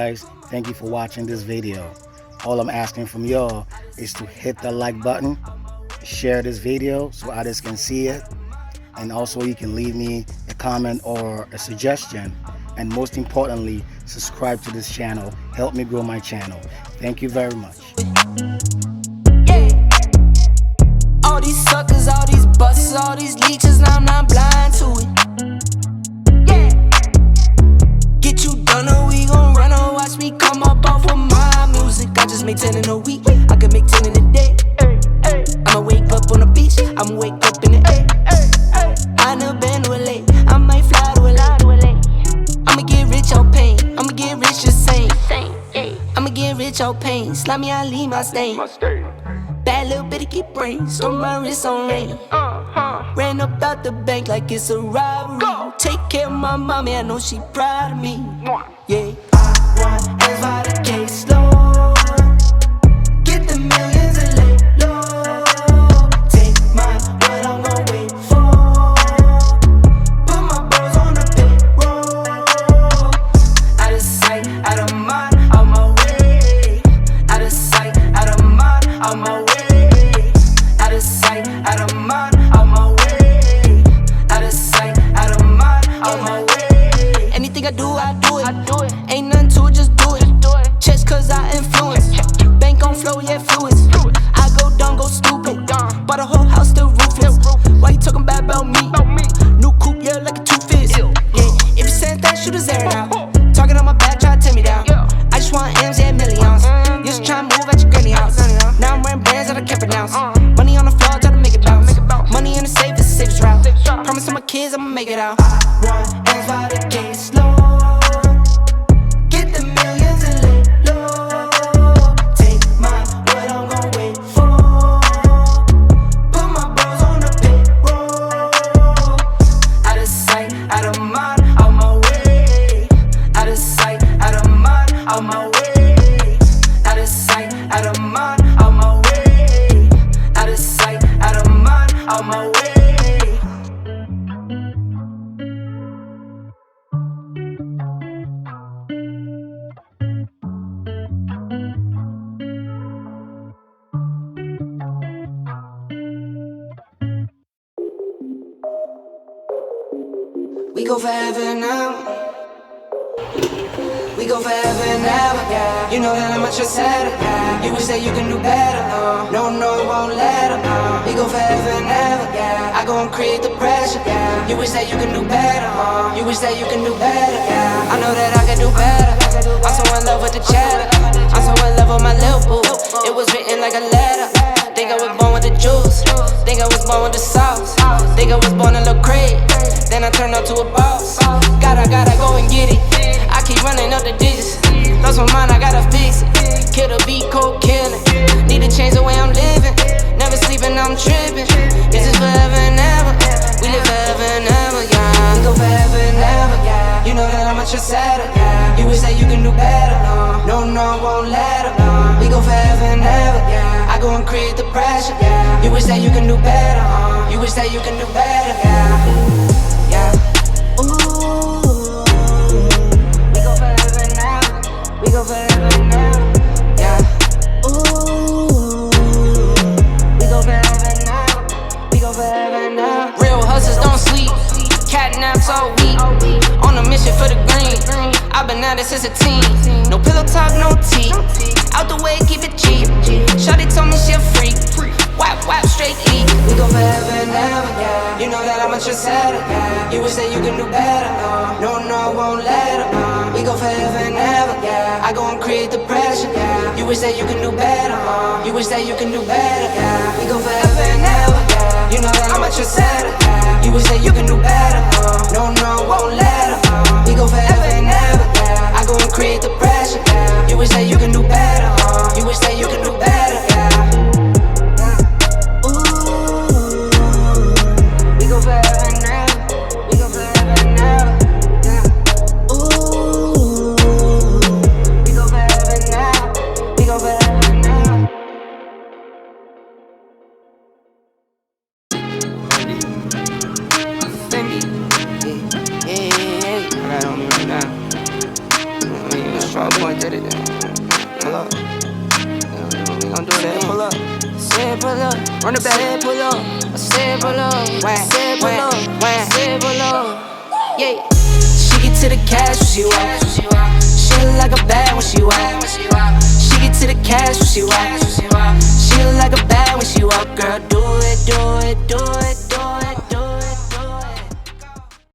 guys, thank you for watching this video. All I'm asking from y'all is to hit the like button, share this video so others can see it, and also you can leave me a comment or a suggestion, and most importantly, subscribe to this channel. Help me grow my channel. Thank you very much. Yeah. All these suckers, all these busts, all these leeches, now I'm not blind to it. Yeah. Get you done or we gon' run or watch me come up off of my music. I just make 10 in a week, I could make 10 in a day. I'ma wake up on the beach, I'ma wake up in the air. I never been to LA, I might fly to LA. I'ma get rich out pain, I'ma get rich just saying. I'ma get rich out pain, slap me, I leave my stain. Bad little bitty keep brains, on my wrist on rain. Ran up out the bank like it's a robbery. Take care of my mommy, I know she proud of me. Yeah, I want as by the case low. Get the millions and lay low. Take mine, what I'm gon' wait for. Put my bros on the payroll. Out of sight, out of mind, out my way. Out of sight, out of mind, out my way. Out of sight, out of mind, out my way. Out of sight, out of mind, out my way. Anything I do it. Ain't nothing to it, just do it. Chest cause I influence. Bank on flow, yeah, fluids. I go dumb, go stupid. Bought a whole house, still roofless. Why you talking bad about me? New coupe, yeah, like a two-fist. Yeah, if you saying that, shoot his air now. Talking on my back, try to tear me down. I just want M's, yeah, millions. Used to try and move at your granny house. Now I'm wearing brands that I can't pronounce. Money on the floor, try to make it bounce. Money in the safe, it's the safest route. Promise to my kids, I'ma make it out. I want M's by the case low. Get the millions and lay low. Take mine, what I'm gon' wait for. Put my bros on the payroll. Out of sight, out of mind, out my way. Out of sight, out of mind, out my way. Out of sight, out of mind, out my way. Out of sight, out of mind, out my way. We go forever now. We go forever now. You know that I'm a trendsetter. You wish that you can do better. No, I won't let her. We go forever now. I go and create the pressure. You wish that you can do better. You wish that you can do better. I know that I can do better. I'm so in love with the cheddar. I'm so in love with my little boo. It was written like a letter. Think I was born with the juice. Think I was born with the sauce. Think I was born a little crate. Then I turned out to a boss. Gotta go and get it. I keep running up the digits. Lost my mind, I gotta fix it. Kill the beat, cold killing. Need to change the way I'm living. Never sleeping, I'm tripping. This is forever and ever. We live forever and ever, yeah. We go forever and ever, yeah. You know that I'm a trendsetter, yeah. You wish that you can do better, no, I won't let her. We go forever and ever, yeah. I go and create the pressure, yeah. You wish that you can do better, you wish that you can do better, yeah. Ooh, we go forever and ever. We go forever and ever, yeah. Ooh, we go forever and ever. We go forever and ever. Real hustlers don't sleep. Cat naps all week. On a mission for the green. I've been at it since a teen. No pillow talk, no tea. Out the way, keep it cheap. Shawty told me she a freak. Wap, straight E. We go forever and ever, yeah. You know that I'm a trendsetter, yeah. You wish that you can do better, no, I won't let her. We go forever and ever, yeah. I go and create the pressure, yeah. You wish that you can do better, you wish that you can do better, yeah. We go forever and ever, yeah. You know that I'm a trendsetter, yeah. You wish that you can do better, no, I won't let her. We go forever and ever, yeah. I go and create the pressure, yeah. You wish that you can do better, you wish that you can do better, yeah. We go forever and ever. We go forever and ever. Yeah. Ooh. We go forever and ever. We go forever and ever. Fendi. Yeah. I got on me right now. I mean, a strong point gon' do that. Pull up. Say pull up. Run it back. Say pull up. I said pull up. Say pull up. Say pull up. Yeah. She get to the cash when she walk. She look like a bad when she walk. She get to the cash when she walk. She look like a bad when she walk. Girl, do it, do it, do it.